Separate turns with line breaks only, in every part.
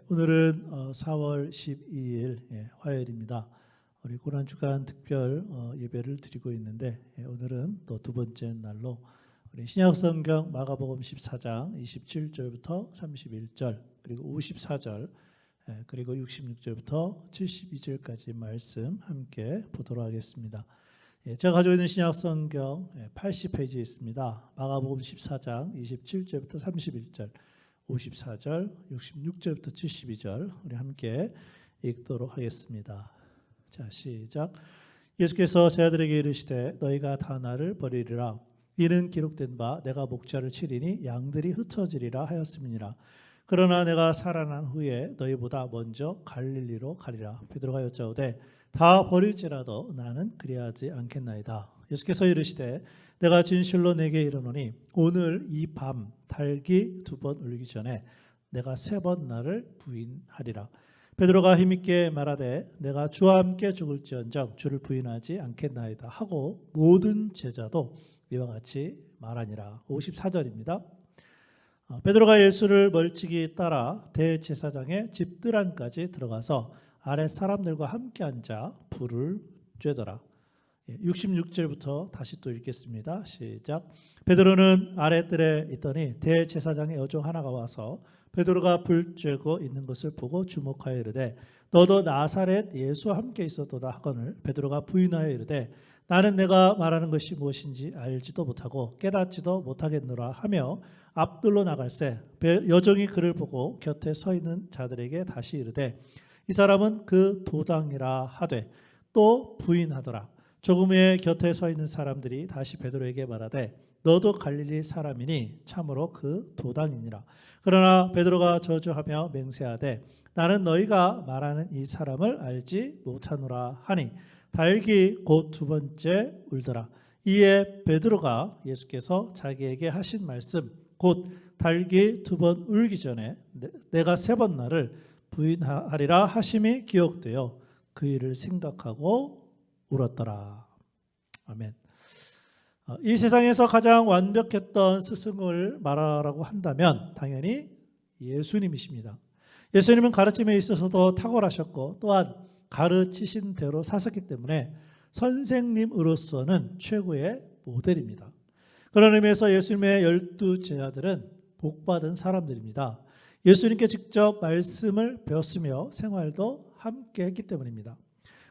오늘은 4월 12일 화요일입니다. 우리 고난주간 특별 예배를 드리고 있는데 오늘은 또 두 번째 날로 우리 신약성경 마가복음 14장 27절부터 31절 그리고 54절 그리고 66절부터 72절까지 말씀 함께 보도록 하겠습니다. 제가 가지고 있는 신약성경 80페이지에 있습니다. 마가복음 14장 27절부터 31절 54절, 66절부터 72절 우리 함께 읽도록 하겠습니다. 자, 시작. 예수께서 제 아들에게 이르시되 너희가 다 나를 버리리라. 이는 기록된 바 내가 목자를 치리니 양들이 흩어지리라 하였음이니라. 그러나 내가 살아난 후에 너희보다 먼저 갈릴리로 가리라. 베드로가 여짜오되 다 버릴지라도 나는 그리하지 않겠나이다. 예수께서 이르시되 내가 진실로 내게 이르노니 오늘 이 밤 달기 2번 울기 전에 내가 3번 나를 부인하리라. 베드로가 힘있게 말하되 내가 주와 함께 죽을지언정 주를 부인하지 않겠나이다 하고 모든 제자도 이와 같이 말하니라. 54절입니다. 베드로가 예수를 멀찍이 따라 대제사장의 집들 안까지 들어가서 아래 사람들과 함께 앉아 불을 쬐더라. 66절부터 다시 또 읽겠습니다. 시작. 베드로는 아랫뜰에 있더니 대제사장의 여종 하나가 와서 베드로가 불 쬐고 있는 것을 보고 주목하여 이르되 너도 나사렛 예수와 함께 있었도다 하거늘 베드로가 부인하여 이르되 나는 내가 말하는 것이 무엇인지 알지도 못하고 깨닫지도 못하겠노라 하며 앞뜰로 나갈새 여종이 그를 보고 곁에 서 있는 자들에게 다시 이르되 이 사람은 그 도당이라 하되 또 부인하더라. 조금 후에 곁에 서 있는 사람들이 다시 베드로에게 말하되 너도 갈릴리 사람이니 참으로 그 도당이니라. 그러나 베드로가 저주하며 맹세하되 나는 너희가 말하는 이 사람을 알지 못하노라 하니 달기 곧 2번째 울더라. 이에 베드로가 예수께서 자기에게 하신 말씀 곧 달기 2번 울기 전에 내가 3번 나를 부인하리라 하심이 기억되어 그 일을 생각하고 울었더라. 아멘. 이 세상에서 가장 완벽했던 스승을 말하라고 한다면 당연히 예수님이십니다. 예수님은 가르침에 있어서도 탁월하셨고 또한 가르치신 대로 사셨기 때문에 선생님으로서는 최고의 모델입니다. 그런 의미에서 예수님의 12제자들은 복받은 사람들입니다. 예수님께 직접 말씀을 배웠으며 생활도 함께 했기 때문입니다.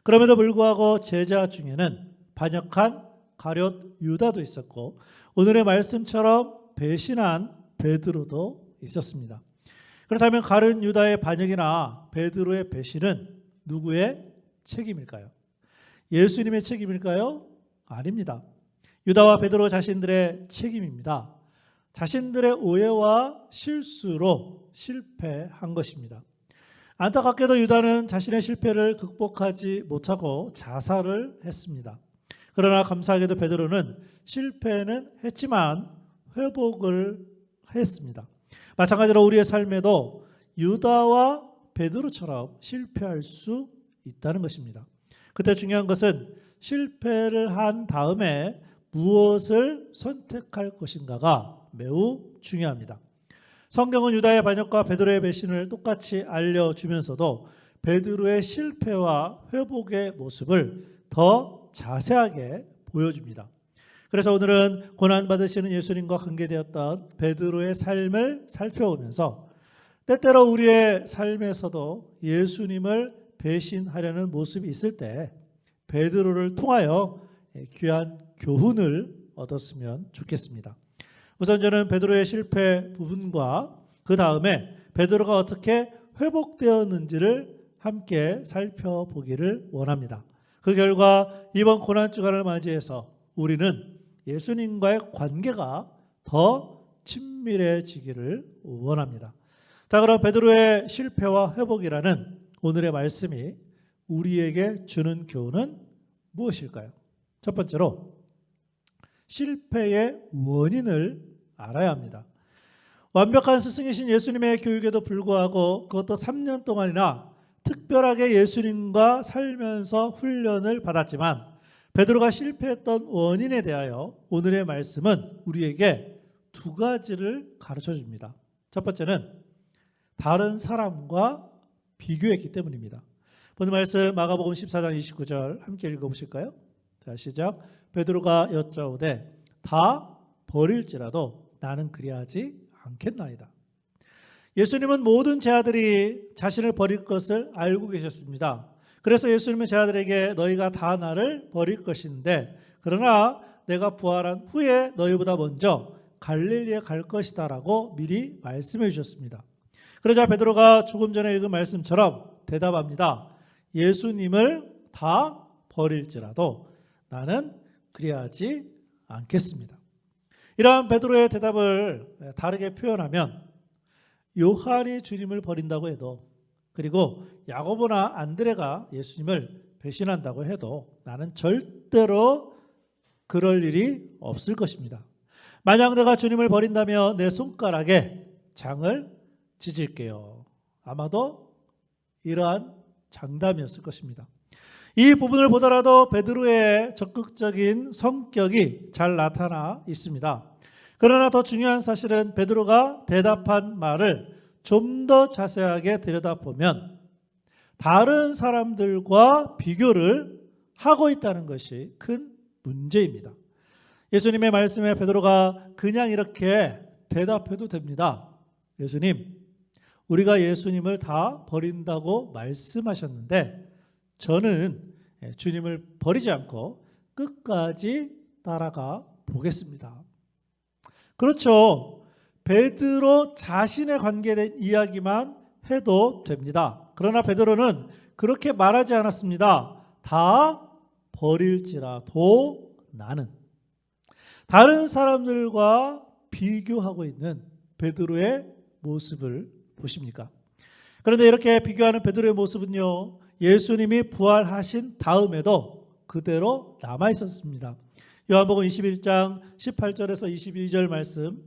그럼에도 불구하고 제자 중에는 반역한 가룟 유다도 있었고 오늘의 말씀처럼 배신한 베드로도 있었습니다. 그렇다면 가룟 유다의 반역이나 베드로의 배신은 누구의 책임일까요? 예수님의 책임일까요? 아닙니다. 유다와 베드로 자신들의 책임입니다. 자신들의 오해와 실수로 실패한 것입니다. 안타깝게도 유다는 자신의 실패를 극복하지 못하고 자살을 했습니다. 그러나 감사하게도 베드로는 실패는 했지만 회복을 했습니다. 마찬가지로 우리의 삶에도 유다와 베드로처럼 실패할 수 있다는 것입니다. 그때 중요한 것은 실패를 한 다음에 무엇을 선택할 것인가가 매우 중요합니다. 성경은 유다의 반역과 베드로의 배신을 똑같이 알려주면서도 베드로의 실패와 회복의 모습을 더 자세하게 보여줍니다. 그래서 오늘은 고난받으시는 예수님과 관계되었던 베드로의 삶을 살펴보면서 때때로 우리의 삶에서도 예수님을 배신하려는 모습이 있을 때 베드로를 통하여 귀한 교훈을 얻었으면 좋겠습니다. 우선 저는 베드로의 실패 부분과 그 다음에 베드로가 어떻게 회복되었는지를 함께 살펴보기를 원합니다. 그 결과 이번 고난주간을 맞이해서 우리는 예수님과의 관계가 더 친밀해지기를 원합니다. 자, 그럼 베드로의 실패와 회복이라는 오늘의 말씀이 우리에게 주는 교훈은 무엇일까요? 첫 번째로 실패의 원인을 알아야 합니다. 완벽한 스승이신 예수님의 교육에도 불구하고 그것도 3년 동안이나 특별하게 예수님과 살면서 훈련을 받았지만 베드로가 실패했던 원인에 대하여 오늘의 말씀은 우리에게 2가지를 가르쳐 줍니다. 첫 번째는 다른 사람과 비교했기 때문입니다. 오늘 말씀 마가복음 14장 29절 함께 읽어보실까요? 자, 시작. 베드로가 여짜오되 다 버릴지라도 나는 그리하지 않겠나이다. 예수님은 모든 제자들이 자신을 버릴 것을 알고 계셨습니다. 그래서 예수님은 제자들에게 너희가 다 나를 버릴 것인데 그러나 내가 부활한 후에 너희보다 먼저 갈릴리에 갈 것이다 라고 미리 말씀해 주셨습니다. 그러자 베드로가 조금 전에 읽은 말씀처럼 대답합니다. 예수님을 다 버릴지라도 나는 그리하지 않겠습니다. 이러한 베드로의 대답을 다르게 표현하면 요한이 주님을 버린다고 해도 그리고 야고보나 안드레가 예수님을 배신한다고 해도 나는 절대로 그럴 일이 없을 것입니다. 만약 내가 주님을 버린다면 내 손가락에 장을 찢을게요. 아마도 이러한 장담이었을 것입니다. 이 부분을 보더라도 베드로의 적극적인 성격이 잘 나타나 있습니다. 그러나 더 중요한 사실은 베드로가 대답한 말을 좀 더 자세하게 들여다보면 다른 사람들과 비교를 하고 있다는 것이 큰 문제입니다. 예수님의 말씀에 베드로가 그냥 이렇게 대답해도 됩니다. 예수님, 우리가 예수님을 다 버린다고 말씀하셨는데 저는 주님을 버리지 않고 끝까지 따라가 보겠습니다. 그렇죠. 베드로 자신에 관계된 이야기만 해도 됩니다. 그러나 베드로는 그렇게 말하지 않았습니다. 다 버릴지라도 나는. 다른 사람들과 비교하고 있는 베드로의 모습을 보십니까? 그런데 이렇게 비교하는 베드로의 모습은요, 예수님이 부활하신 다음에도 그대로 남아 있었습니다. 요한복음 21장 18절에서 22절 말씀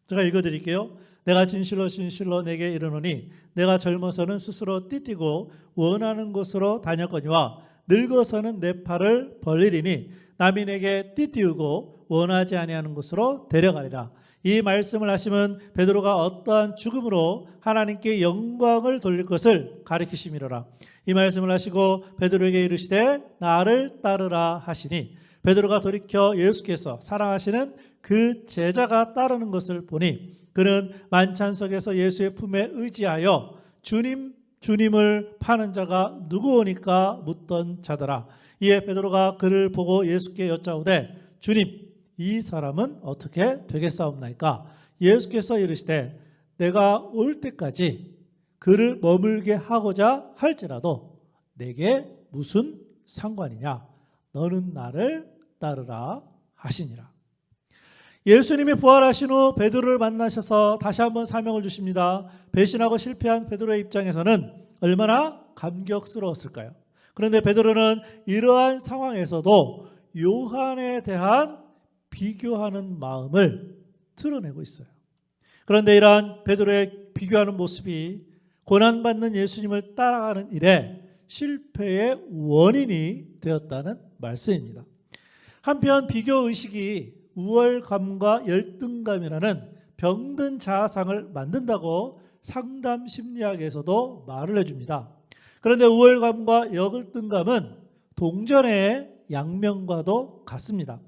제가 읽어드릴게요. 내가 진실로 진실로 내게 이르노니 내가 젊어서는 스스로 띠띠고 원하는 곳으로 다녔거니와 늙어서는 내 팔을 벌리리니 남이 내게 띠띠우고 원하지 아니하는 곳으로 데려가리라. 이 말씀을 하시면 베드로가 어떠한 죽음으로 하나님께 영광을 돌릴 것을 가리키심이로라. 이 말씀을 하시고 베드로에게 이르시되 나를 따르라 하시니 베드로가 돌이켜 예수께서 사랑하시는 그 제자가 따르는 것을 보니 그는 만찬석에서 예수의 품에 의지하여 주님을 파는 자가 누구오니까 묻던 자더라. 이에 베드로가 그를 보고 예수께 여짜오되 주님, 이 사람은 어떻게 되겠사옵나이까? 예수께서 이르시되 내가 올 때까지 그를 머물게 하고자 할지라도 내게 무슨 상관이냐? 너는 나를 따르라 하시니라. 예수님이 부활하신 후 베드로를 만나셔서 다시 한번 사명을 주십니다. 배신하고 실패한 베드로의 입장에서는 얼마나 감격스러웠을까요? 그런데 베드로는 이러한 상황에서도 요한에 대한 비교하는 마음을 드러내고 있어요. 그런데 이러한 베드로의 비교하는 모습이 고난받는 예수님을 따라가는 일에 실패의 원인이 되었다는 말씀입니다. 한편 비교의식이 우월감과 열등감이라는 병든 자아상을 만든다고 상담 심리학에서도 말을 해줍니다. 그런데 우월감과 열등감은 동전의 양면과도 같습니다.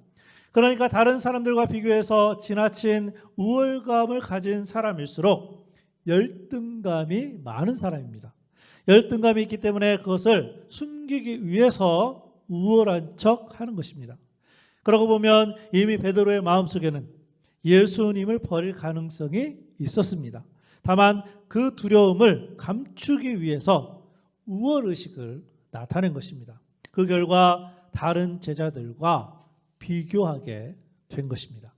그러니까 다른 사람들과 비교해서 지나친 우월감을 가진 사람일수록 열등감이 많은 사람입니다. 열등감이 있기 때문에 그것을 숨기기 위해서 우월한 척 하는 것입니다. 그러고 보면 이미 베드로의 마음속에는 예수님을 버릴 가능성이 있었습니다. 다만 그 두려움을 감추기 위해서 우월의식을 나타낸 것입니다. 그 결과 다른 제자들과 비교하게 된 것입니다.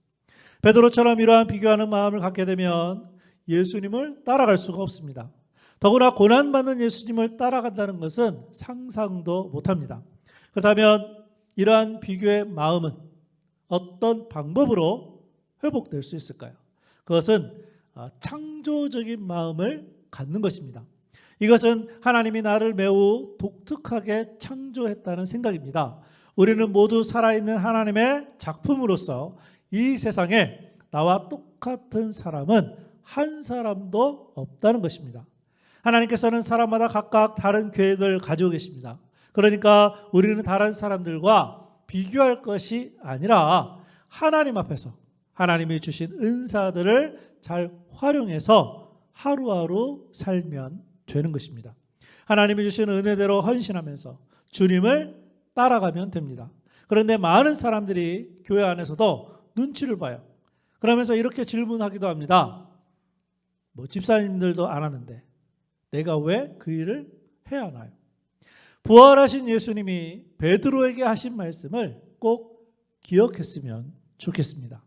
베드로처럼 이러한 비교하는 마음을 갖게 되면 예수님을 따라갈 수가 없습니다. 더구나 고난받는 예수님을 따라간다는 것은 상상도 못합니다. 그렇다면 이러한 비교의 마음은 어떤 방법으로 회복될 수 있을까요? 그것은 창조적인 마음을 갖는 것입니다. 이것은 하나님이 나를 매우 독특하게 창조했다는 생각입니다. 우리는 모두 살아있는 하나님의 작품으로서 이 세상에 나와 똑같은 사람은 한 사람도 없다는 것입니다. 하나님께서는 사람마다 각각 다른 계획을 가지고 계십니다. 그러니까 우리는 다른 사람들과 비교할 것이 아니라 하나님 앞에서 하나님이 주신 은사들을 잘 활용해서 하루하루 살면 되는 것입니다. 하나님이 주신 은혜대로 헌신하면서 주님을 따라가면 됩니다. 그런데 많은 사람들이 교회 안에서도 눈치를 봐요. 그러면서 이렇게 질문하기도 합니다. 집사님들도 안 하는데 내가 왜 그 일을 해야 하나요? 부활하신 예수님이 베드로에게 하신 말씀을 꼭 기억했으면 좋겠습니다.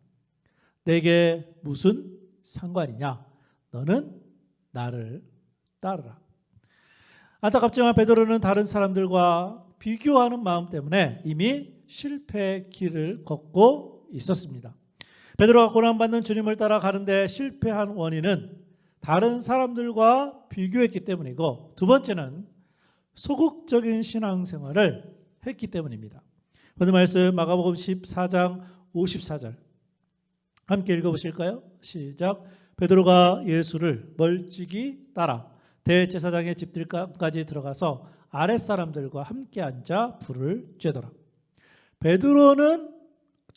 내게 무슨 상관이냐? 너는 나를 따르라. 안타깝지만 베드로는 다른 사람들과 비교하는 마음 때문에 이미 실패의 길을 걷고 있었습니다. 베드로가 고난받는 주님을 따라가는데 실패한 원인은 다른 사람들과 비교했기 때문이고, 두 번째는 소극적인 신앙생활을 했기 때문입니다. 오늘 말씀 마가복음 14장 54절 함께 읽어보실까요? 시작. 베드로가 예수를 멀찍이 따라 대제사장의 집들까지 들어가서 아랫사람들과 함께 앉아 불을 쬐더라. 베드로는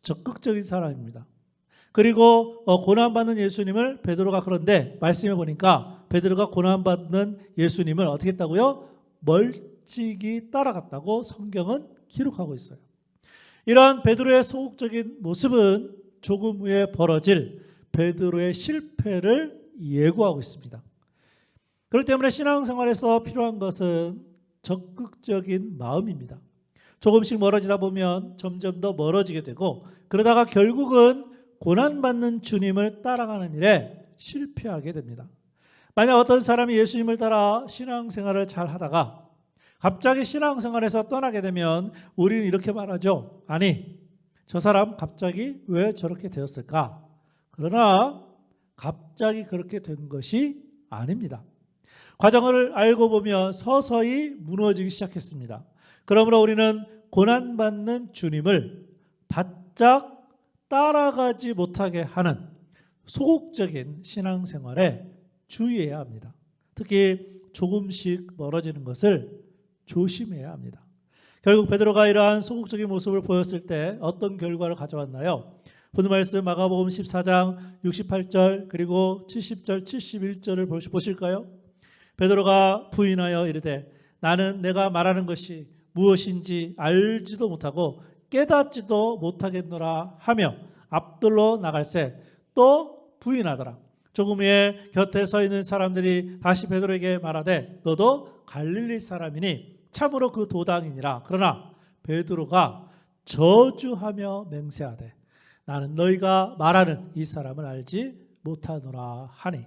적극적인 사람입니다. 그리고 고난받는 예수님을 베드로가, 그런데 말씀해 보니까 베드로가 고난받는 예수님을 어떻게 했다고요? 멀찍이 따라갔다고 성경은 기록하고 있어요. 이러한 베드로의 소극적인 모습은 조금 후에 벌어질 베드로의 실패를 예고하고 있습니다. 그렇기 때문에 신앙생활에서 필요한 것은 적극적인 마음입니다. 조금씩 멀어지다 보면 점점 더 멀어지게 되고, 그러다가 결국은 고난받는 주님을 따라가는 일에 실패하게 됩니다. 만약 어떤 사람이 예수님을 따라 신앙생활을 잘 하다가 갑자기 신앙생활에서 떠나게 되면 우리는 이렇게 말하죠. 아니, 저 사람 갑자기 왜 저렇게 되었을까? 그러나 갑자기 그렇게 된 것이 아닙니다. 과정을 알고 보면 서서히 무너지기 시작했습니다. 그러므로 우리는 고난받는 주님을 바짝 따라가지 못하게 하는 소극적인 신앙생활에 주의해야 합니다. 특히 조금씩 멀어지는 것을 조심해야 합니다. 결국 베드로가 이러한 소극적인 모습을 보였을 때 어떤 결과를 가져왔나요? 본문 말씀 마가복음 14장 68절 그리고 70절 71절을 보실까요? 베드로가 부인하여 이르되 나는 내가 말하는 것이 무엇인지 알지도 못하고 깨닫지도 못하겠노라 하며 앞들로 나갈새 또 부인하더라. 조금 후에 곁에 서 있는 사람들이 다시 베드로에게 말하되 너도 갈릴리 사람이니 참으로 그 도당이니라. 그러나 베드로가 저주하며 맹세하되 나는 너희가 말하는 이 사람을 알지 못하노라 하니.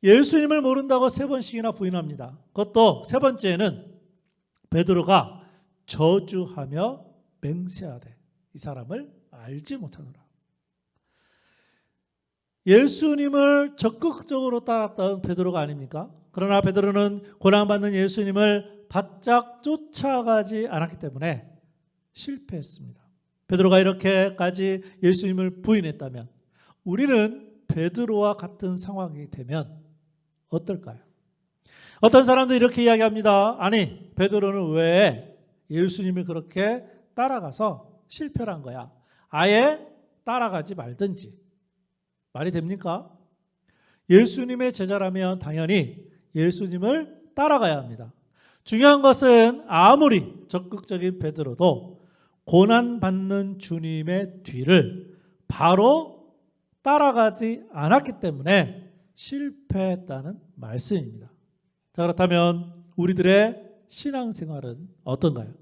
예수님을 모른다고 3번씩이나 부인합니다. 그것도 세 번째는 베드로가 저주하며 맹세하되 이 사람을 알지 못하노라. 예수님을 적극적으로 따랐던 베드로가 아닙니까? 그러나 베드로는 고난받는 예수님을 바짝 쫓아가지 않았기 때문에 실패했습니다. 베드로가 이렇게까지 예수님을 부인했다면 우리는 베드로와 같은 상황이 되면 어떨까요? 어떤 사람들이 이렇게 이야기합니다. 아니, 베드로는 왜 예수님을 그렇게 따라가서 실패를 한 거야? 아예 따라가지 말든지. 말이 됩니까? 예수님의 제자라면 당연히 예수님을 따라가야 합니다. 중요한 것은 아무리 적극적인 베드로도 고난받는 주님의 뒤를 바로 따라가지 않았기 때문에 실패했다는 말씀입니다. 자, 그렇다면 우리들의 신앙생활은 어떤가요?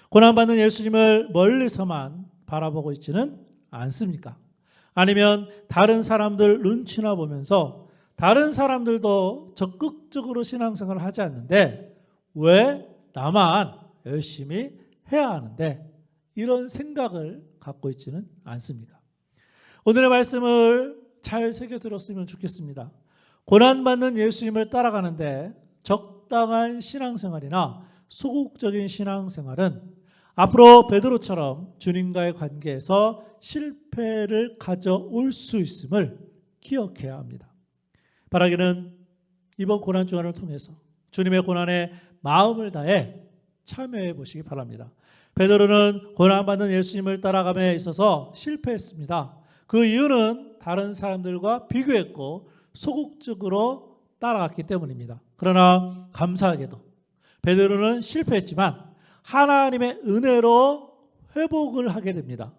고난받는 예수님을 멀리서만 바라보고 있지는 않습니까? 아니면 다른 사람들 눈치나 보면서 다른 사람들도 적극적으로 신앙생활을 하지 않는데 왜 나만 열심히 해야 하는데 이런 생각을 갖고 있지는 않습니까? 오늘의 말씀을 잘 새겨 들었으면 좋겠습니다. 고난받는 예수님을 따라가는데 적당한 신앙생활이나 소극적인 신앙생활은 앞으로 베드로처럼 주님과의 관계에서 실패를 가져올 수 있음을 기억해야 합니다. 바라기는 이번 고난 주간을 통해서 주님의 고난에 마음을 다해 참여해 보시기 바랍니다. 베드로는 고난받는 예수님을 따라감에 있어서 실패했습니다. 그 이유는 다른 사람들과 비교했고 소극적으로 따라갔기 때문입니다. 그러나 감사하게도 베드로는 실패했지만 하나님의 은혜로 회복을 하게 됩니다.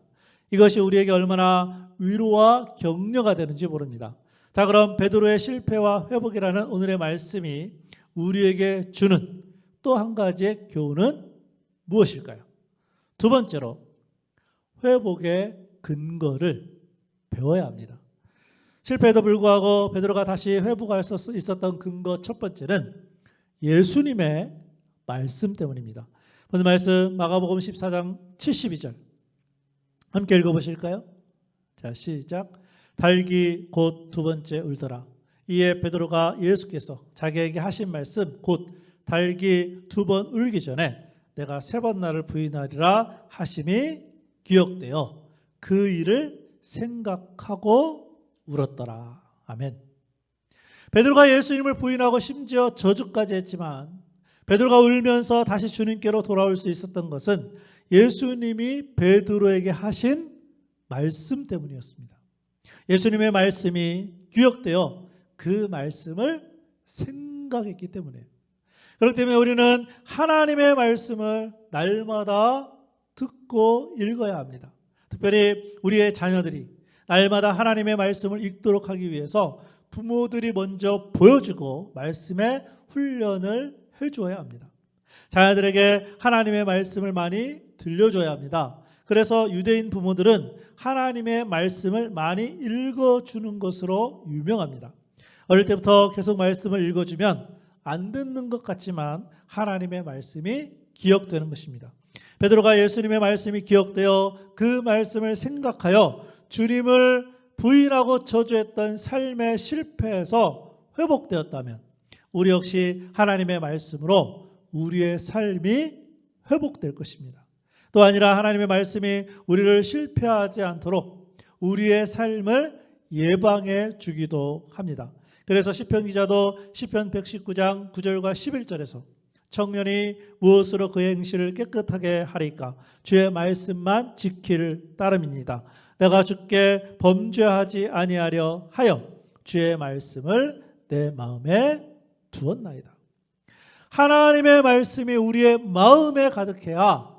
이것이 우리에게 얼마나 위로와 격려가 되는지 모릅니다. 자, 그럼 베드로의 실패와 회복이라는 오늘의 말씀이 우리에게 주는 또 한 가지의 교훈은 무엇일까요? 두 번째로 회복의 근거를 배워야 합니다. 실패에도 불구하고 베드로가 다시 회복할 수 있었던 근거 첫 번째는 예수님의 말씀 때문입니다. 먼저 말씀 마가복음 14장 72절 함께 읽어보실까요? 자, 시작. 달기 곧 두 번째 울더라. 이에 베드로가 예수께서 자기에게 하신 말씀 곧 달기 두 번 울기 전에 내가 세 번 나를 부인하리라 하심이 기억되어 그 일을 생각하고 울었더라. 아멘. 베드로가 예수님을 부인하고 심지어 저주까지 했지만 베드로가 울면서 다시 주님께로 돌아올 수 있었던 것은 예수님이 베드로에게 하신 말씀 때문이었습니다. 예수님의 말씀이 기억되어 그 말씀을 생각했기 때문에. 그렇기 때문에 우리는 하나님의 말씀을 날마다 듣고 읽어야 합니다. 특별히 우리의 자녀들이 날마다 하나님의 말씀을 읽도록 하기 위해서 부모들이 먼저 보여주고 말씀의 훈련을 해줘야 합니다. 자녀들에게 하나님의 말씀을 많이 들려줘야 합니다. 그래서 유대인 부모들은 하나님의 말씀을 많이 읽어주는 것으로 유명합니다. 어릴 때부터 계속 말씀을 읽어주면 안 듣는 것 같지만 하나님의 말씀이 기억되는 것입니다. 베드로가 예수님의 말씀이 기억되어 그 말씀을 생각하여 주님을 부인하고 저주했던 삶의 실패에서 회복되었다면 우리 역시 하나님의 말씀으로 우리의 삶이 회복될 것입니다. 또 아니라 하나님의 말씀이 우리를 실패하지 않도록 우리의 삶을 예방해 주기도 합니다. 그래서 시편 기자도 시편 119장 9절과 11절에서 청년이 무엇으로 그의 행실을 깨끗하게 하리까? 주의 말씀만 지키를 따름입니다. 내가 주께 범죄하지 아니하려 하여 주의 말씀을 내 마음에 두었나이다. 하나님의 말씀이 우리의 마음에 가득해야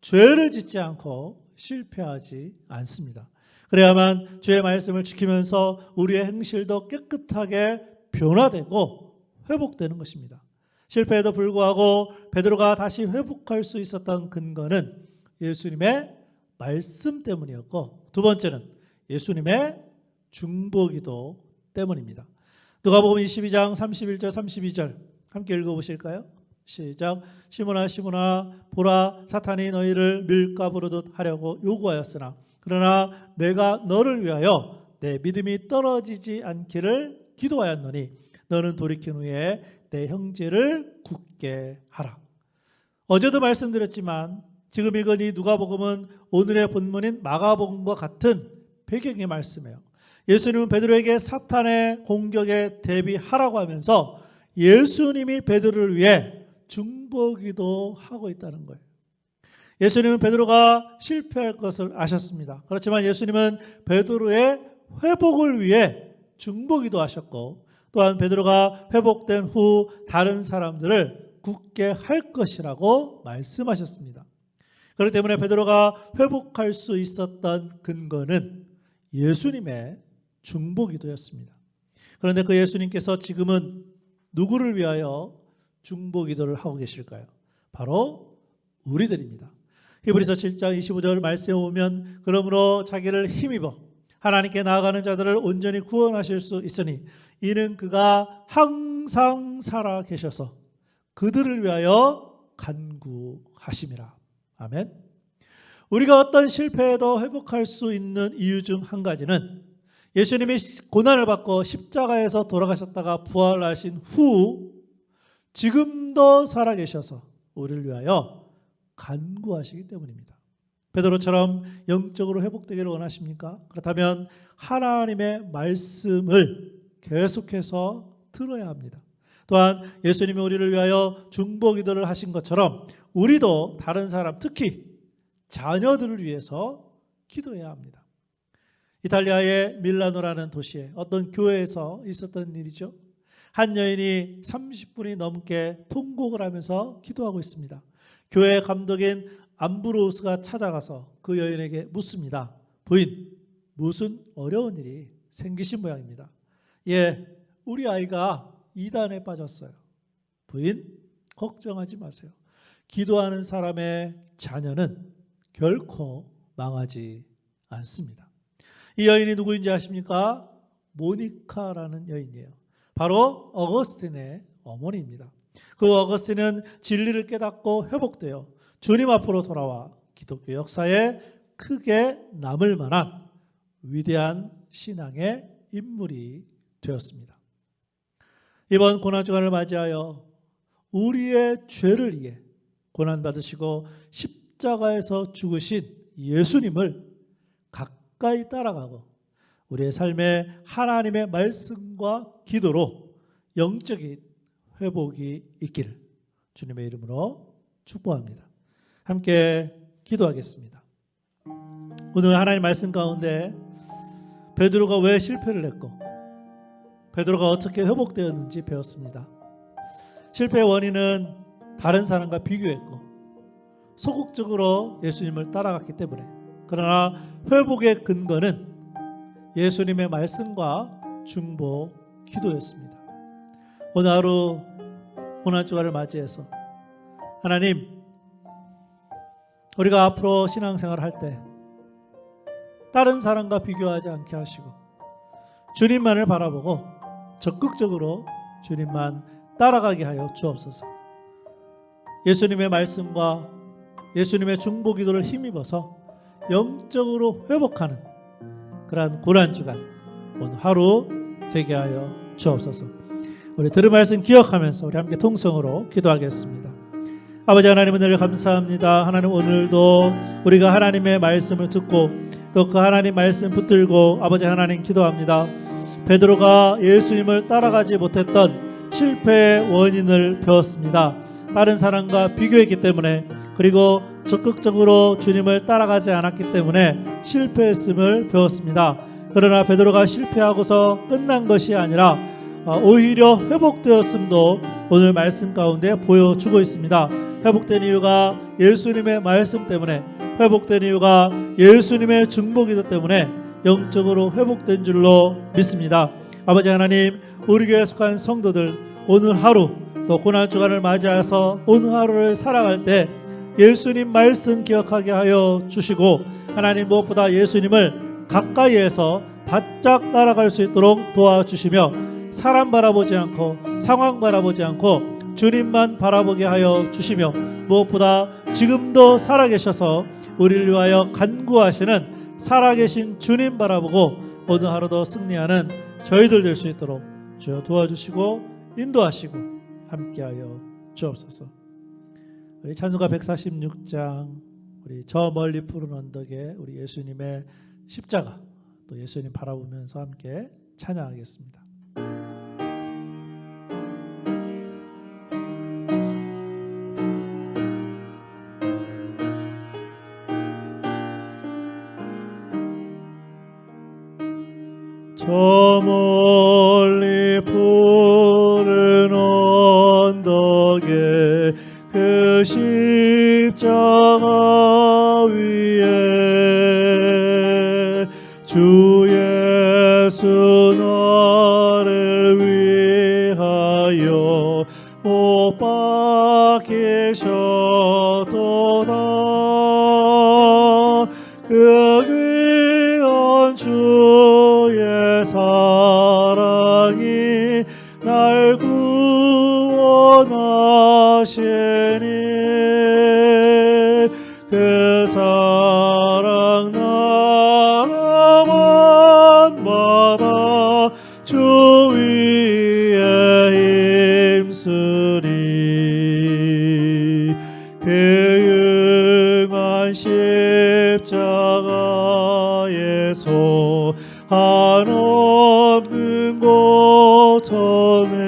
죄를 짓지 않고 실패하지 않습니다. 그래야만 주의 말씀을 지키면서 우리의 행실도 깨끗하게 변화되고 회복되는 것입니다. 실패에도 불구하고 베드로가 다시 회복할 수 있었던 근거는 예수님의 말씀 때문이었고 두 번째는 예수님의 중보기도 때문입니다. 누가복음 22장 31절 32절 함께 읽어보실까요? 시작. 시몬아 시몬아 보라 사탄이 너희를 밀가부르듯 하려고 요구하였으나 그러나 내가 너를 위하여 내 믿음이 떨어지지 않기를 기도하였노니 너는 돌이킨 후에 내 형제를 굳게 하라. 어제도 말씀드렸지만 지금 읽은 이 누가복음은 오늘의 본문인 마가복음과 같은 배경의 말씀이에요. 예수님은 베드로에게 사탄의 공격에 대비하라고 하면서 예수님이 베드로를 위해 중보기도 하고 있다는 거예요. 예수님은 베드로가 실패할 것을 아셨습니다. 그렇지만 예수님은 베드로의 회복을 위해 중보기도 하셨고 또한 베드로가 회복된 후 다른 사람들을 굳게 할 것이라고 말씀하셨습니다. 그렇기 때문에 베드로가 회복할 수 있었던 근거는 예수님의 중보기도였습니다. 그런데 그 예수님께서 지금은 누구를 위하여 중보기도를 하고 계실까요? 바로 우리들입니다. 히브리서 7장 25절 말씀에 보면 그러므로 자기를 힘입어 하나님께 나아가는 자들을 온전히 구원하실 수 있으니 이는 그가 항상 살아 계셔서 그들을 위하여 간구하심이라. 아멘. 우리가 어떤 실패에도 회복할 수 있는 이유 중 한 가지는 예수님이 고난을 받고 십자가에서 돌아가셨다가 부활하신 후 지금도 살아계셔서 우리를 위하여 간구하시기 때문입니다. 베드로처럼 영적으로 회복되기를 원하십니까? 그렇다면 하나님의 말씀을 계속해서 들어야 합니다. 또한 예수님이 우리를 위하여 중보기도를 하신 것처럼 우리도 다른 사람, 특히 자녀들을 위해서 기도해야 합니다. 이탈리아의 밀라노라는 도시에 어떤 교회에서 있었던 일이죠. 한 여인이 30분이 넘게 통곡을 하면서 기도하고 있습니다. 교회 감독인 암브로우스가 찾아가서 그 여인에게 묻습니다. 부인, 무슨 어려운 일이 생기신 모양입니다. 예, 우리 아이가 이단에 빠졌어요. 부인, 걱정하지 마세요. 기도하는 사람의 자녀는 결코 망하지 않습니다. 이 여인이 누구인지 아십니까? 모니카라는 여인이에요. 바로 어거스틴의 어머니입니다. 그 어거스틴은 진리를 깨닫고 회복되어 주님 앞으로 돌아와 기독교 역사에 크게 남을 만한 위대한 신앙의 인물이 되었습니다. 이번 고난주간을 맞이하여 우리의 죄를 위해 고난받으시고 십자가에서 죽으신 예수님을 가까이 따라가고 우리의 삶에 하나님의 말씀과 기도로 영적인 회복이 있기를 주님의 이름으로 축복합니다. 함께 기도하겠습니다. 오늘 하나님 말씀 가운데 베드로가 왜 실패를 했고 베드로가 어떻게 회복되었는지 배웠습니다. 실패의 원인은 다른 사람과 비교했고 소극적으로 예수님을 따라갔기 때문에, 그러나 회복의 근거는 예수님의 말씀과 중보 기도였습니다. 오늘 하루 고난주간을 맞이해서 하나님, 우리가 앞으로 신앙생활을 할 때 다른 사람과 비교하지 않게 하시고 주님만을 바라보고 적극적으로 주님만 따라가게 하여 주옵소서. 예수님의 말씀과 예수님의 중보 기도를 힘입어서 영적으로 회복하는 그러한 고난주간 오늘 하루 되게 하여 주옵소서. 우리 들은 말씀 기억하면서 우리 함께 통성으로 기도하겠습니다. 아버지 하나님, 은혜를 감사합니다. 하나님, 오늘도 우리가 하나님의 말씀을 듣고 또 그 하나님 말씀 붙들고 아버지 하나님 기도합니다. 베드로가 예수님을 따라가지 못했던 실패의 원인을 배웠습니다. 다른 사람과 비교했기 때문에, 그리고 적극적으로 주님을 따라가지 않았기 때문에 실패했음을 배웠습니다. 그러나 베드로가 실패하고서 끝난 것이 아니라 오히려 회복되었음도 오늘 말씀 가운데 보여주고 있습니다. 회복된 이유가 예수님의 말씀 때문에, 회복된 이유가 예수님의 중보기도 때문에 영적으로 회복된 줄로 믿습니다. 아버지 하나님, 우리 교회에 속한 성도들 오늘 하루 또 고난주간을 맞이해서 오늘 하루를 살아갈 때 예수님 말씀 기억하게 하여 주시고, 하나님 무엇보다 예수님을 가까이에서 바짝 따라갈 수 있도록 도와주시며, 사람 바라보지 않고 상황 바라보지 않고 주님만 바라보게 하여 주시며, 무엇보다 지금도 살아계셔서 우리를 위하여 간구하시는 살아계신 주님 바라보고 오늘 하루도 승리하는 저희들 될 수 있도록 주여 도와주시고 인도하시고 함께하여 주옵소서. 우리 찬송가 146장, 우리 저 멀리 푸른 언덕에 우리 예수님의 십자가, 또 예수님 바라보면서 함께 찬양하겠습니다. 저 멀리 푸른 언덕에 그 십자가 위에 주 예수 너를 위하여 못 박히셨도다. 그 귀한 주의 사랑이 날 구원하시니 그 사랑 나라만 받아 주 위에 힘쓰리. 그 영한 십자가에서 한없는 곳 고통을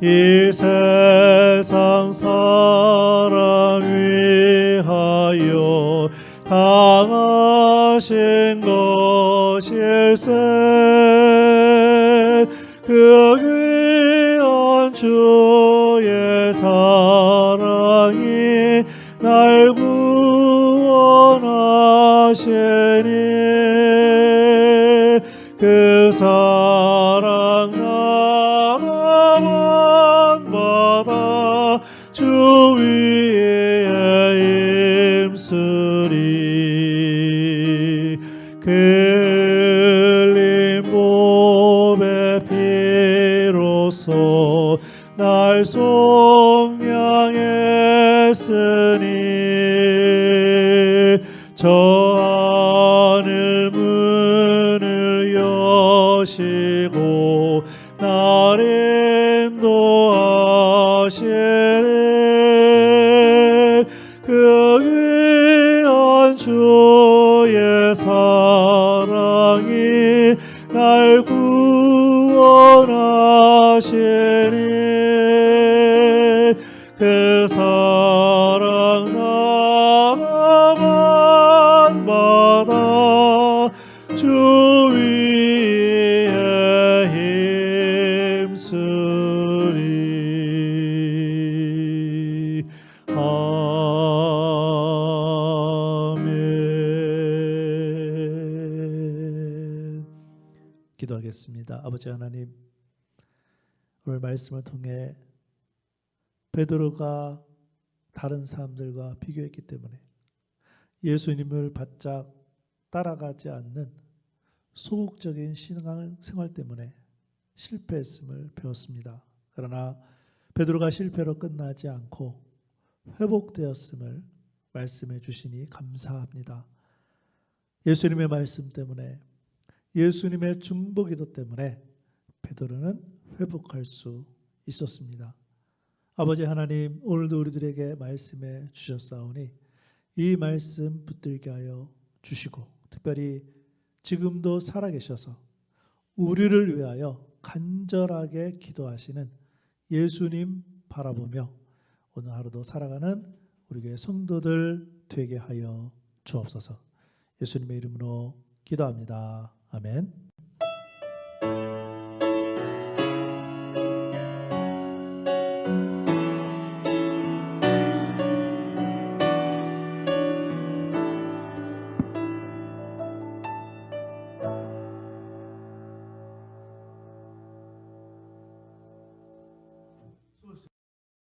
이 세상 사람 위하여 당하신 것일세. 그 귀한 주의 사랑이 날 구원하시니 그 사랑 나라만 받아 주 위에 힘쓰리. 그 흘린 몸의 피로써 날 속량했으니 저 하늘 문을 여시고 날 인도하시네. 그 귀한 주의 사랑이 날 구원하시니 그 사랑 나라만 받아 주 위에 힘쓰리. 아멘. 기도하겠습니다. 아버지 하나님, 오늘 말씀을 통해 베드로가 다른 사람들과 비교했기 때문에 예수님을 바짝 따라가지 않는 소극적인 신앙생활 때문에 실패했음을 배웠습니다. 그러나 베드로가 실패로 끝나지 않고 회복되었음을 말씀해 주시니 감사합니다. 예수님의 말씀 때문에, 예수님의 중보기도 때문에 베드로는 회복할 수 있었습니다. 아버지 하나님, 오늘도 우리들에게 말씀해 주셨사오니 이 말씀 붙들게 하여 주시고, 특별히 지금도 살아계셔서 우리를 위하여 간절하게 기도하시는 예수님 바라보며 오늘 하루도 살아가는 우리 교회 성도들 되게 하여 주옵소서. 예수님의 이름으로 기도합니다. 아멘.